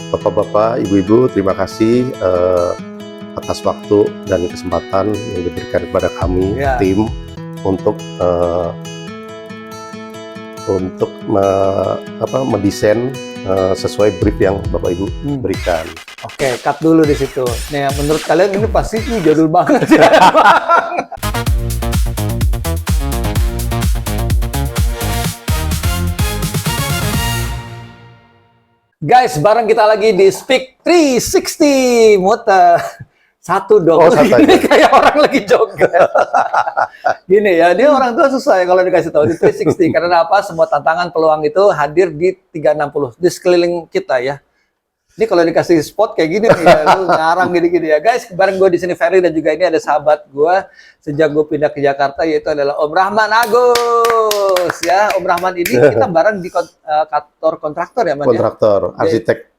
Bapak-bapak, ibu-ibu, terima kasih atas waktu dan kesempatan yang diberikan kepada kami tim untuk mendesain sesuai brief yang Bapak Ibu berikan. Oke, cut dulu di situ. Nah, menurut kalian ini pasti jadul banget ya. Guys, bareng kita lagi di Speak 360 muter. Satu dong, ini kayak orang lagi joget. Gini ya, dia orang tua susah ya kalau dikasih tahu di 360. Karena apa? Semua tantangan peluang itu hadir di 360 di sekeliling kita ya. Ini kalau dikasih spot kayak gini nih ya, lu ngarang gini-gini ya. Guys, bareng gue di sini Ferry dan juga ini ada sahabat gue sejak gue pindah ke Jakarta, yaitu adalah Om Rahman Agus ya. Om Rahman ini kita bareng di kantor kontraktor ya, Man? Kontraktor, arsitek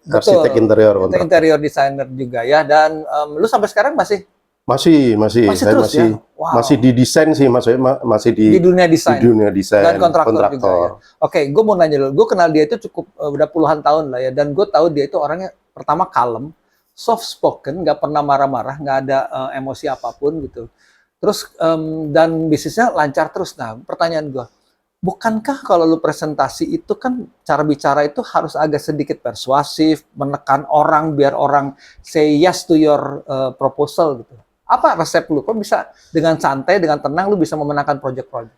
interior, kontraktor. Interior designer juga ya. Dan lu sampai sekarang masih saya terus, masih ya? Wow. Masih di desain sih, maksudnya masih di dunia desain. Di dunia desain dan kontraktor. Juga ya. Oke, gue mau nanya dulu. Gue kenal dia itu cukup udah puluhan tahun lah ya, dan gue tahu dia itu orangnya pertama kalem, soft spoken, nggak pernah marah-marah, nggak ada emosi apapun gitu. Terus dan bisnisnya lancar terus. Nah, pertanyaan gue, bukankah kalau lu presentasi itu kan cara bicara itu harus agak sedikit persuasif, menekan orang biar orang say yes to your proposal gitu? Apa resep lu? Kok bisa dengan santai, dengan tenang lu bisa memenangkan project-project?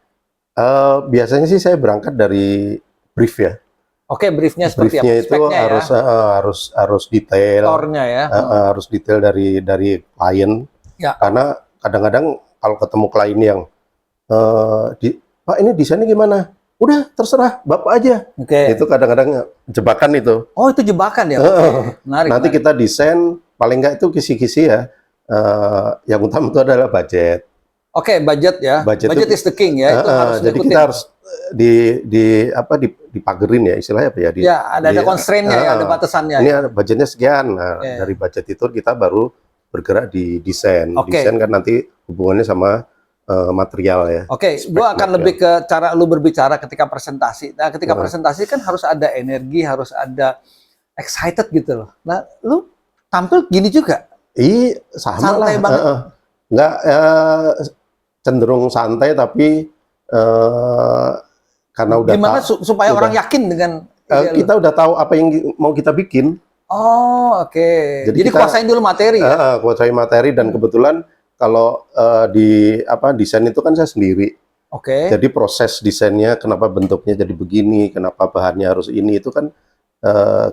Biasanya sih saya berangkat dari brief ya. Oke, briefnya seperti apa? Briefnya itu harus detail. Tornya ya. Harus detail dari klien. Ya. Karena kadang-kadang kalau ketemu klien yang Pak ini desainnya gimana? Udah terserah Bapak aja. Itu kadang-kadang jebakan itu. Oh, itu jebakan ya? Menarik. Nanti kita desain paling nggak itu kisi-kisi ya. Yang utama itu adalah budget. Oke, budget ya. Budget is the king ya. Itu harus jadi kita harus dipagerin ya, istilahnya apa ya? Ada constraint-nya ya, ada batasannya. Ini ada budgetnya sekian. Nah, dari budget itu kita baru bergerak di desain. Desain kan nanti hubungannya sama material ya. Oke, gua akan lebih ke cara lu berbicara ketika presentasi. Nah, ketika presentasi kan harus ada energi, harus ada excited gitu loh. Nah, lu tampil gini juga? Sama santai lah. Banget. Nggak cenderung santai, tapi karena udah gimana supaya orang yakin dengan kita udah tahu apa yang mau kita bikin. Oh, oke. Jadi kuasain dulu materi ya? Kuasain materi, dan kebetulan kalau desain itu kan saya sendiri. Jadi proses desainnya, kenapa bentuknya jadi begini, kenapa bahannya harus ini, itu kan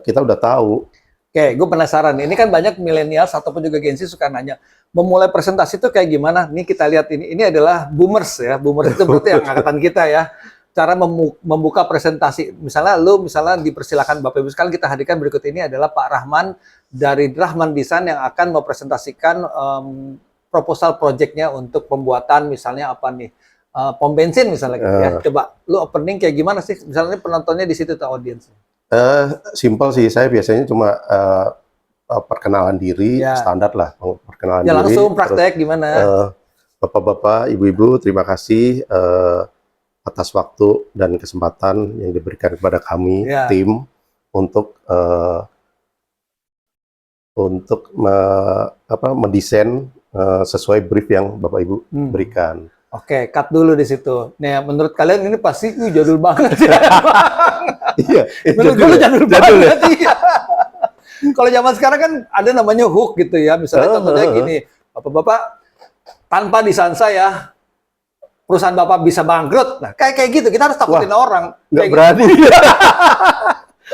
kita udah tahu. Oke, gue penasaran. Ini kan banyak milenial ataupun juga Gen Z suka nanya, memulai presentasi itu kayak gimana? Ini kita lihat ini adalah boomers ya. Boomers itu berarti yang angkatan kita ya. Cara membuka presentasi. Misalnya dipersilakan Bapak Ibu sekalian, kita hadirkan berikut ini adalah Pak Rahman dari Rahman Design yang akan mempresentasikan proposal projectnya untuk pembuatan misalnya apa nih? Pom bensin misalnya gitu ya. Coba lu opening kayak gimana sih? Misalnya penontonnya di situ tuh audiensnya. Simpel sih, saya biasanya cuma perkenalan diri, standar lah, perkenalan diri. Langsung praktek gimana? Bapak-bapak, ibu-ibu, terima kasih atas waktu dan kesempatan yang diberikan kepada kami tim untuk mendesain sesuai brief yang Bapak Ibu berikan. Oke, cut dulu di situ. Nah, menurut kalian ini pasti jadul banget ya. Iya, menurut gue jadul banget. Iya. Kalau zaman sekarang kan ada namanya hook gitu ya. Misalnya contohnya gini, Bapak-bapak, tanpa desain saya, perusahaan Bapak bisa bangkrut. Nah, kayak gitu, kita harus takutin orang. Nggak berani. Gitu.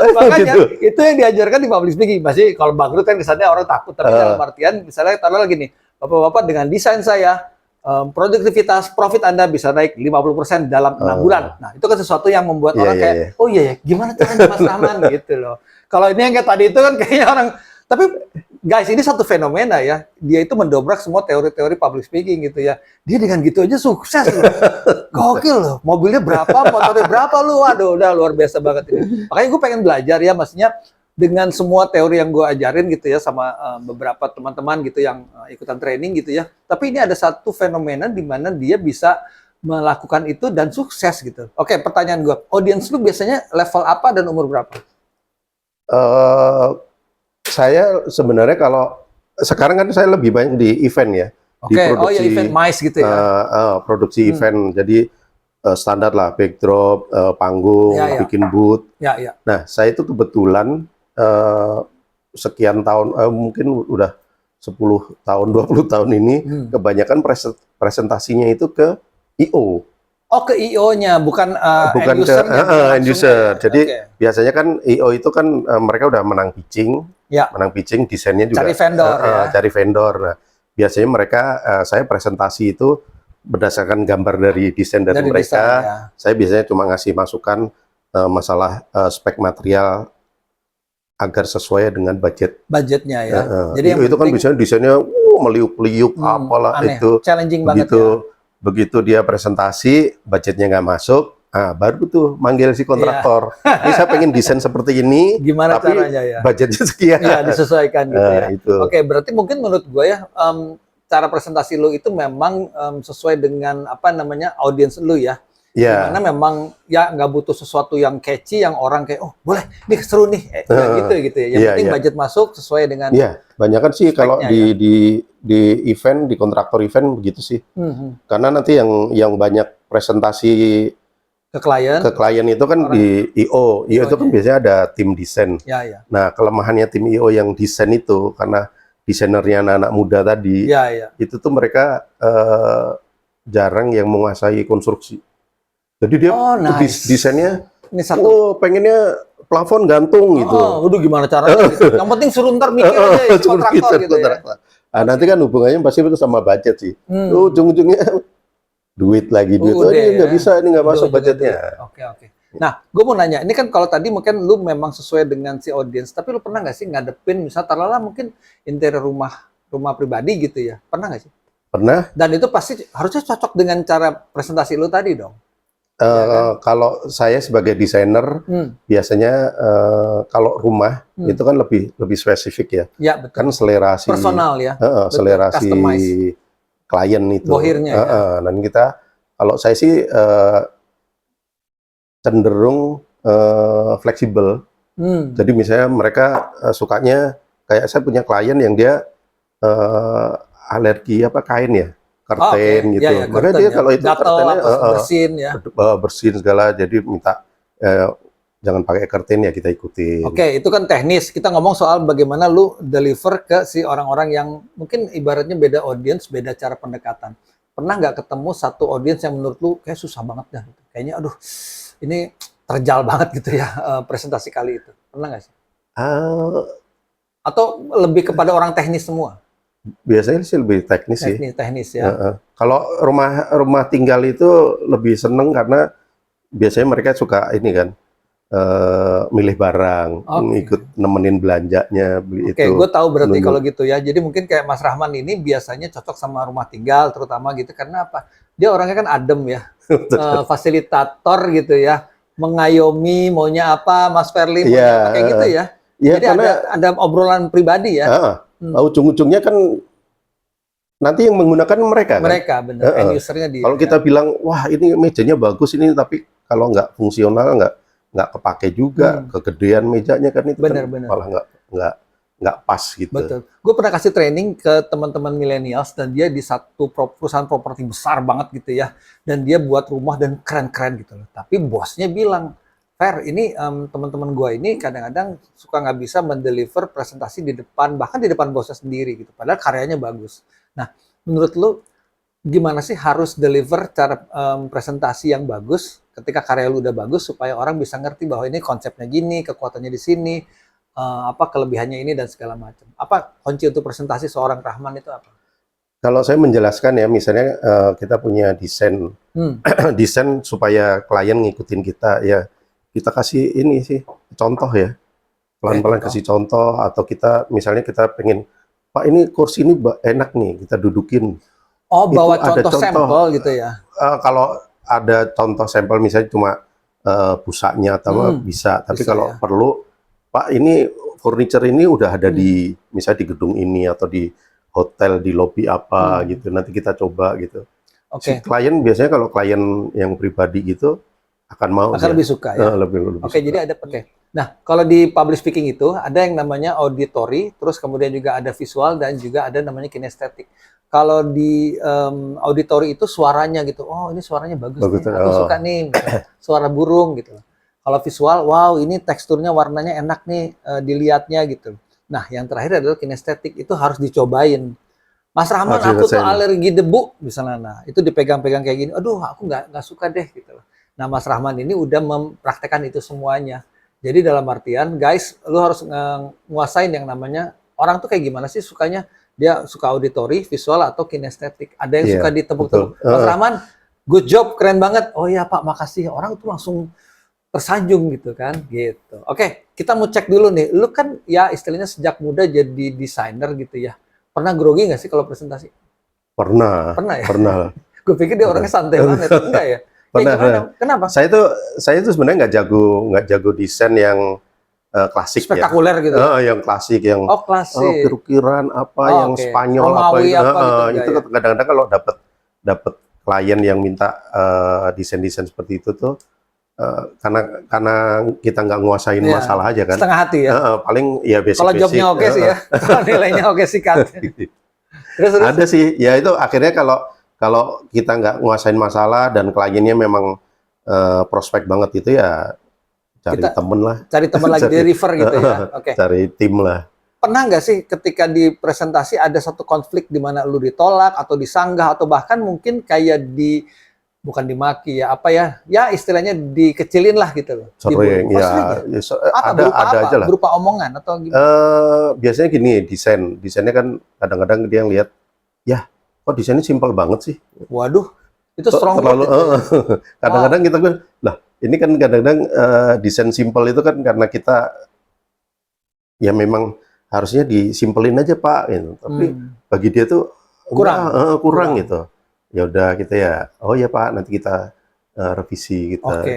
Makanya itu yang diajarkan di public speaking. Masih kalau bangkrut kan kesannya orang takut. Tapi dalam artian, misalnya taruhlah gini, Bapak-bapak dengan desain saya, produktivitas profit Anda bisa naik 50% dalam 6 bulan. Nah, itu kan sesuatu yang membuat orang kayak, oh iya ya, gimana caranya Mas Rahman gitu loh. Kalau ini yang kayak tadi itu kan kayaknya orang, tapi guys, ini satu fenomena ya. Dia itu mendobrak semua teori-teori public speaking gitu ya. Dia dengan gitu aja sukses loh. Gokil loh. Mobilnya berapa, motornya berapa lu. Waduh, udah luar biasa banget ini. Makanya gue pengen belajar ya, maksudnya dengan semua teori yang gue ajarin gitu ya sama beberapa teman-teman gitu yang ikutan training gitu ya. Tapi ini ada satu fenomena di mana dia bisa melakukan itu dan sukses gitu. Oke, pertanyaan gue, audiens lu biasanya level apa dan umur berapa? Saya sebenarnya kalau sekarang kan saya lebih banyak di event ya, di Oke, oh ya produksi event MICE gitu ya. produksi event. Jadi standar lah, backdrop, panggung, Ya, ya. bikin booth. Ya, ya. Nah, saya itu kebetulan sekian tahun, mungkin udah 10 tahun, 20 tahun ini, kebanyakan presentasinya itu ke I.O. Oh, ke I.O.-nya, bukan Bukan end ke user-nya end user. Jadi Oke. biasanya kan I.O. itu kan mereka udah menang pitching, Ya. desainnya juga Cari vendor ya. cari vendor. Nah, biasanya mereka saya presentasi itu berdasarkan gambar dari desain dari mereka. Desain, ya. Saya biasanya cuma ngasih masukan masalah spek material agar sesuai dengan budgetnya ya. Jadi yang itu kan biasanya desainnya meliuk-liuk apalah aneh. itu. Challenging banget ya. Begitu dia presentasi, budgetnya nggak masuk, baru tuh manggil si kontraktor. Ini saya pengen desain seperti ini, gimana tapi caranya ya? Budgetnya sekian. Ya, disesuaikan gitu ya. Itu. Oke, berarti mungkin menurut gue ya, cara presentasi lu itu memang sesuai dengan apa namanya audiens lu ya. Dimana memang ya nggak butuh sesuatu yang catchy, yang orang kayak oh boleh, nih seru nih, gitu ya. Yang penting budget masuk sesuai dengan. Iya, banyak kan sih kalau di event, di kontraktor event begitu sih. Karena nanti yang banyak presentasi ke klien itu kan di I.O. I.O. itu kan biasanya ada tim desain. Ya. Nah, kelemahannya tim I.O. yang desain itu karena desainernya anak-anak muda tadi, itu tuh mereka jarang yang menguasai konstruksi. Jadi dia desainnya, pengennya plafon gantung gitu. Waduh gimana caranya? Gitu. Yang penting suruh ntar mikir aja si kontraktor gitu ya. Nah, nanti kan hubungannya pasti itu sama budget sih. Ujung-ujungnya duit lagi duit. Ini nggak bisa, ini nggak masuk budgetnya. Oke. Nah, gue mau nanya, ini kan kalau tadi mungkin lu memang sesuai dengan si audiens, tapi lu pernah nggak sih ngadepin misal taruhlah mungkin interior rumah pribadi gitu ya? Pernah nggak sih? Pernah. Dan itu pasti harusnya cocok dengan cara presentasi lu tadi dong. Kalau saya sebagai desainer biasanya kalau rumah itu kan lebih spesifik ya. Ya betul. Kan selera si personal ya. Selera si klien itu. Bohirnya. Dan kita kalau saya sih cenderung fleksibel. Jadi misalnya mereka sukanya kayak saya punya klien yang dia alergi kain ya. Kerten gitu. Makanya dia kalau itu kertennya bersin segala, jadi minta jangan pakai kerten ya kita ikutin. Oke, itu kan teknis. Kita ngomong soal bagaimana lu deliver ke si orang-orang yang mungkin ibaratnya beda audience, beda cara pendekatan. Pernah nggak ketemu satu audience yang menurut lu kayak susah banget dah? Kayaknya aduh, ini terjal banget gitu ya presentasi kali itu. Pernah nggak sih? Atau lebih kepada orang teknis semua? Biasanya sih lebih teknis sih. Teknis ya. Kalau rumah tinggal itu lebih seneng karena biasanya mereka suka ini kan milih barang, ikut nemenin belanjanya beli itu. Oke, gue tahu berarti kalau gitu ya. Jadi mungkin kayak Mas Rahman ini biasanya cocok sama rumah tinggal terutama gitu karena apa? Dia orangnya kan adem ya, fasilitator gitu ya, mengayomi maunya apa Mas Ferli maunya kayak gitu ya. Jadi karena ada obrolan pribadi ya. Ujung-ujungnya kan nanti yang menggunakan mereka kan? Mereka bener, end usernya dia. Kalau kita bilang, wah ini mejanya bagus ini, tapi kalau nggak fungsional, nggak kepake juga, kegedean mejanya kan itu kan malah nggak pas gitu. Betul. Gue pernah kasih training ke teman-teman millennials dan dia di satu perusahaan properti besar banget gitu ya, dan dia buat rumah dan keren-keren gitu loh. Tapi bosnya bilang, Fer, ini teman-teman gue ini kadang-kadang suka nggak bisa mendeliver presentasi di depan, bahkan di depan bosnya sendiri gitu. Padahal karyanya bagus. Nah, menurut lu gimana sih harus deliver cara presentasi yang bagus ketika karya lu udah bagus supaya orang bisa ngerti bahwa ini konsepnya gini, kekuatannya di sini, kelebihannya ini dan segala macam. Apa kunci untuk presentasi seorang Rahman itu apa? Kalau saya menjelaskan ya, misalnya kita punya desain, desain supaya klien ngikutin kita ya. Kita kasih ini sih contoh ya, pelan-pelan kasih contoh, atau kita misalnya kita pengen, Pak ini kursi ini enak nih, kita dudukin. Oh, bawa contoh sampel gitu ya? Kalau ada contoh sampel misalnya cuma pusatnya atau bisa, tapi kalau perlu, Pak ini furniture ini udah ada di misalnya di gedung ini atau di hotel di lobby apa gitu, nanti kita coba gitu. Si klien biasanya kalau klien yang pribadi gitu, akan mau lebih suka ya. Lebih Oke, suka. jadi ada Nah, kalau di public speaking itu ada yang namanya auditory, terus kemudian juga ada visual dan juga ada namanya kinestetik. Kalau di auditory itu suaranya gitu, oh ini suaranya bagus nih, aku suka nih, suara burung gitu. Kalau visual, wow ini teksturnya warnanya enak nih dilihatnya gitu. Nah, yang terakhir adalah kinestetik, itu harus dicobain. Mas Rahman, aku tuh alergi debu misalnya, nah itu dipegang-pegang kayak gini, aduh aku nggak suka deh gitu. Nah Mas Rahman ini udah mempraktekkan itu semuanya. Jadi dalam artian, guys, lu harus nguasain yang namanya orang tuh kayak gimana sih sukanya, dia suka auditory, visual atau kinestetik. Ada yang suka ditepuk-tepuk. Mas Rahman, good job, keren banget. Oh iya Pak, makasih. Orang tuh langsung tersanjung gitu kan, gitu. Oke, kita mau cek dulu nih. Lu kan ya istilahnya sejak muda jadi desainer gitu ya. Pernah grogi nggak sih kalau presentasi? Pernah. Pernah ya? Pernah. Gue pikir dia orangnya santai banget, enggak ya? Pernah. Kenapa? Saya tuh sebenarnya nggak jago desain yang klasik spektakuler ya. Gitu. Yang klasik yang klasik. ukir-ukiran apa yang Spanyol Romawi apa gitu, itu kadang-kadang kalau dapat klien yang minta desain-desain seperti itu tuh karena kita nggak nguasain masalah aja kan. Setengah hati ya. Paling ya basic. Kalau jobnya oke sih ya. Kalau nilainya oke sikat. Terus. Ada sih. Ya itu akhirnya kalau kita nggak nguasain masalah dan kliennya memang prospek banget itu ya cari temen lah. Cari temen lagi di refer gitu ya. Oke. Cari tim lah. Pernah nggak sih ketika di presentasi ada satu konflik di mana lu ditolak atau disanggah atau bahkan mungkin kayak bukan dimaki ya, apa ya istilahnya dikecilin lah gitu loh. Sering ya, ada aja lah. Berupa omongan atau gimana? Biasanya gini, desainnya kan kadang-kadang dia ngelihat, ya kok desainnya simpel banget sih. Waduh, itu strong terlalu. Kadang-kadang kita lah ini kan kadang-kadang desain simpel itu kan karena kita ya memang harusnya disimpelin aja Pak, gitu. Tapi bagi dia tuh kurang gitu. Ya udah kita ya, oh ya Pak, nanti kita revisi kita. Oke.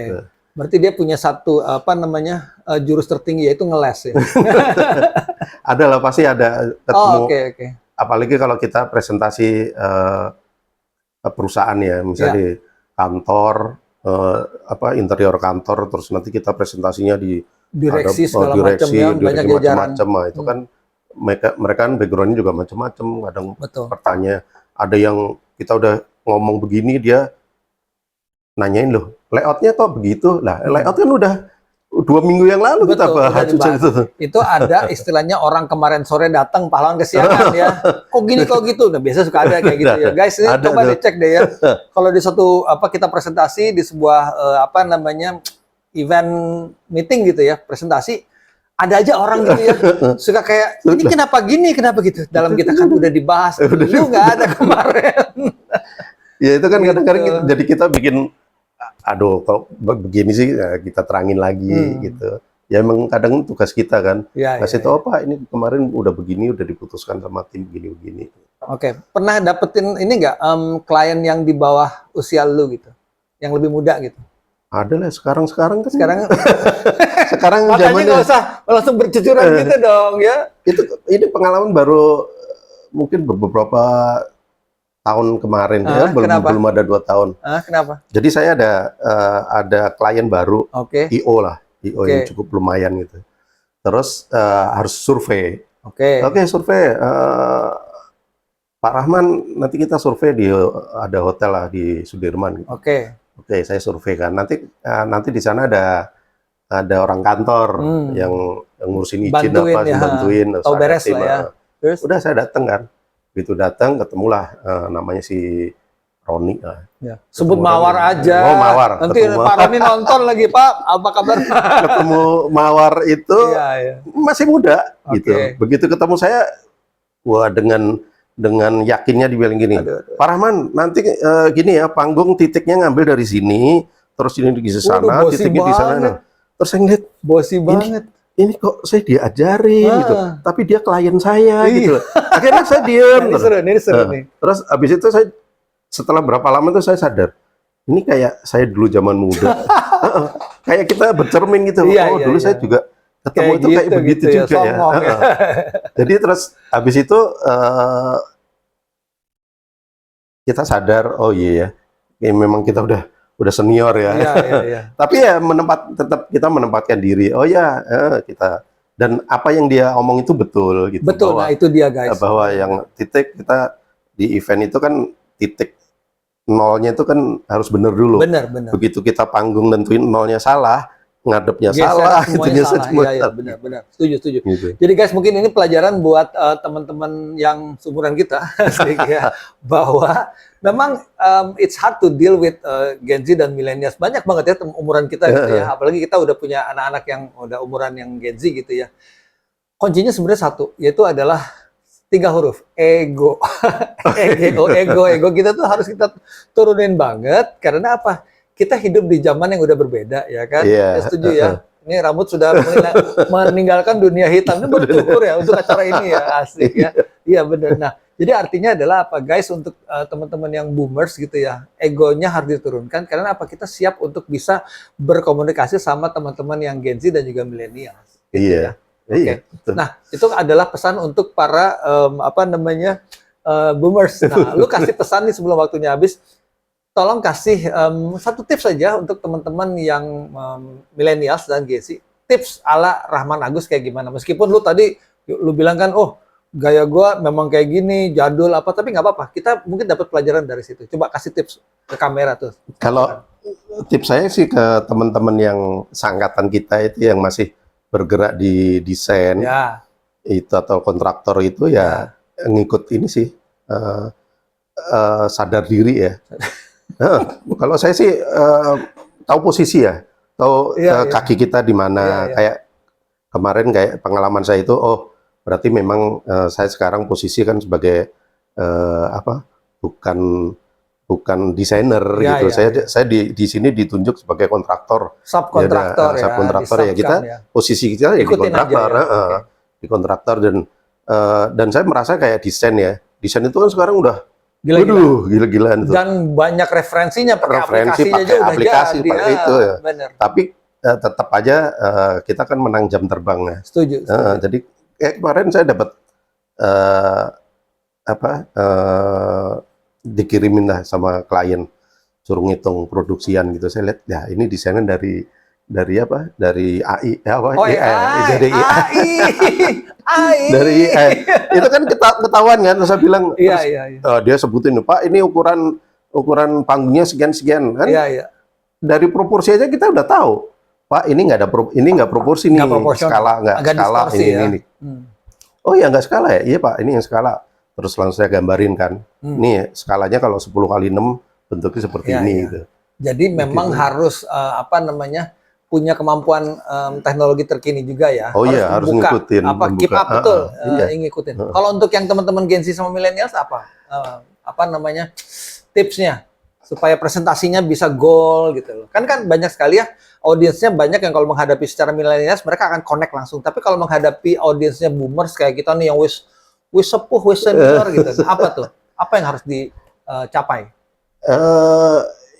Berarti dia punya satu jurus tertinggi yaitu ngeles ya. Ada lah, pasti ada ketemu. Oke. Apalagi kalau kita presentasi perusahaan ya, misalnya di kantor, interior kantor, terus nanti kita presentasinya di direksi segala macam ya, banyak macam-macam. Itu kan mereka kan backgroundnya juga macam-macam. Kadang pertanyaan, ada yang kita udah ngomong begini, dia nanyain loh, layoutnya kok begitu? Lah, layout kan udah 2 minggu yang lalu kita bahas itu ada istilahnya orang kemarin sore datang pahlawan kesiangan ya. Kok gini kok gitu? Nah, biasa suka ada kayak gitu ya. Guys, ini coba dicek deh ya. Kalau di suatu kita presentasi di sebuah event meeting gitu ya, presentasi ada aja orang gitu ya, suka kayak, ini kenapa gini, kenapa gitu. Dalam kita kan udah dibahas, lu nggak ada kemarin. Ya itu kan kadang-kadang jadi kita bikin, aduh kalau begini sih ya kita terangin lagi gitu. Ya emang kadang tugas kita kan, kasih tahu Pak ini kemarin udah begini, udah diputuskan sama tim begini-begini. Oke, pernah dapetin ini nggak klien yang di bawah usia lu gitu, yang lebih muda gitu? Ada lah sekarang kan. Sekarang zamannya nggak usah langsung bercucuran gitu dong ya. Ini pengalaman baru mungkin beberapa tahun kemarin ya, belum ada 2 tahun. Kenapa? Jadi saya ada klien baru, IO lah, IO yang cukup lumayan gitu. Terus harus survei. Oke, survei. Pak Rahman, nanti kita survei ada hotel lah di Sudirman. Gitu. Oke, saya survei kan. Nanti di sana ada orang kantor yang ngurusin izin bantuin. Tahu beres lah ya. Terus udah saya datang kan. Begitu datang ketemulah namanya si Roni lah. Ya. Sebut Mawar aja. Oh, Mawar. Nanti Pak Roni nonton lagi, Pak. Apa kabar? Ketemu Mawar itu masih muda gitu. Begitu ketemu saya, wah dengan yakinnya dibilang gini, Pak Rahman, nanti gini ya, panggung titiknya ngambil dari sini, terus ini di sana, titiknya di sana. Nah, terus saya ngeliat, bosi banget. Ini kok saya diajarin gitu, tapi dia klien saya gitu. Akhirnya saya diem. Ini seru nih. Terus abis itu saya, setelah berapa lama itu saya sadar, ini kayak saya dulu zaman muda. Kayak kita bercermin gitu. Dulu saya juga ketemu itu kayak begitu juga ya. Jadi terus habis itu kita sadar, oh iya ya, memang kita udah udah senior ya. Iya, iya. Tapi ya tetap kita menempatkan diri. Oh ya, kita dan apa yang dia omong itu betul gitu. Betul, nah itu dia guys. Bahwa yang titik kita di event itu kan titik nolnya itu kan harus benar dulu. Benar. Begitu kita panggung nentuin nolnya salah, ngadepnya salah, itunya salah. Iya, benar. Setuju. Gitu. Jadi guys, mungkin ini pelajaran buat teman-teman yang seumuran kita, ya, bahwa memang it's hard to deal with Gen Z dan millennials. Banyak banget ya umuran kita gitu ya. Apalagi kita udah punya anak-anak yang udah umuran yang Gen Z gitu ya. Kuncinya sebenarnya satu, yaitu adalah 3 huruf, ego. ego kita tuh harus kita turunin banget. Karena apa? Kita hidup di zaman yang udah berbeda, ya kan? Yeah. Setuju ya? Ini rambut sudah meninggalkan dunia hitam. Ini bersyukur ya untuk acara ini ya, asik ya. Iya benar. Nah, jadi artinya adalah apa guys, untuk teman-teman yang boomers gitu ya, egonya harus diturunkan. Karena apa? Kita siap untuk bisa berkomunikasi sama teman-teman yang Gen Z dan juga milenial. Gitu iya. Ya. Oke. Okay. Nah, itu adalah pesan untuk para boomers. Nah, lu kasih pesan nih sebelum waktunya habis. Tolong kasih satu tips saja untuk teman-teman yang millennials dan Gen Z. Tips ala Rahman Agus kayak gimana? Meskipun lu tadi lu bilang kan, oh gaya gua memang kayak gini, jadul apa, tapi nggak apa-apa. Kita mungkin dapat pelajaran dari situ. Coba kasih tips ke kamera tuh. Kalau tips saya sih ke teman-teman yang seangkatan kita itu yang masih bergerak di desain itu atau kontraktor itu ya ngikut ini sih sadar diri ya. Kalau saya sih tahu posisi ya, tahu kaki kita di mana. Kayak kemarin kayak pengalaman saya itu, oh berarti memang saya sekarang posisi kan sebagai bukan desainer gitu. Saya di sini ditunjuk sebagai kontraktor, subkontraktor ya. Kita posisi kita ya di kontraktor, di kontraktor dan saya merasa kayak desain ya. Desain itu kan sekarang udah gila-gilaan itu. Dan banyak referensinya, pakai aplikasi pakai itu ya. Bener. Tapi tetap aja kita kan menang jam terbang ya. Setuju. Jadi kemarin saya dapat dikirimin lah sama klien, suruh ngitung produksian gitu. Saya lihat, ya ini desainnya dari AI, dari AI. Dari AI. Itu kan ketahuan kan, terus saya bilang, dia sebutin, Pak ini ukuran panggungnya sekian kan. Dari proporsi aja kita udah tahu, Pak ini nggak proporsi nih, skala ini. Oh ya nggak skala ya, iya Pak ini yang skala. Terus langsung saya gambarin kan, nih skalanya kalau 10 kali 6 bentuknya seperti ini. Gitu. Jadi memang harus punya kemampuan teknologi terkini juga ya. Oh iya, harus ngikutin. Keep up betul, ngikutin. Kalau untuk yang teman-teman Gen Z sama millennials tipsnya supaya presentasinya bisa goal gitu loh. Kan banyak sekali ya audiensnya, banyak yang kalau menghadapi secara millennials mereka akan connect langsung. Tapi kalau menghadapi audiensnya boomers kayak kita nih yang wis sepuh, wis senior gitu. Apa tuh? Apa yang harus dicapai?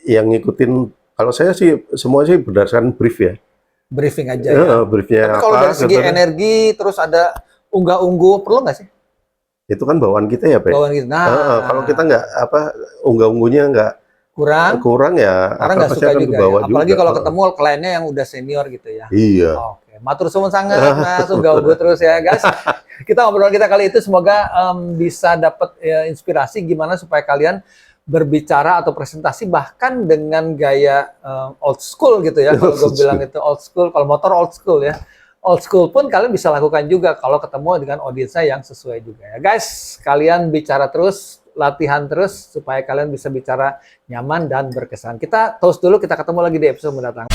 Yang ngikutin, kalau saya sih semua sih berdasarkan brief ya. Briefing aja ya. Briefnya tapi kalau dari segi energi terus ada unggah-ungguh perlu nggak sih? Itu kan bawaan kita ya, Pak. Bawaan kita. Nah, kalau kita nggak unggah-ungguhnya nggak kurang ya. Karena nggak suka juga. Ya. Apalagi kalau ketemu kliennya yang udah senior gitu ya. Iya. Oke, matur suwun sangat Mas, unggah-ungguh terus ya, guys. Obrolan kita kali itu semoga bisa dapat inspirasi gimana supaya kalian berbicara atau presentasi bahkan dengan gaya old school gitu ya. Kalau gue bilang itu old school, kalau motor old school ya. Old school pun kalian bisa lakukan juga kalau ketemu dengan audiensnya yang sesuai juga ya. Guys, kalian bicara terus, latihan terus supaya kalian bisa bicara nyaman dan berkesan. Kita toast dulu, kita ketemu lagi di episode mendatang.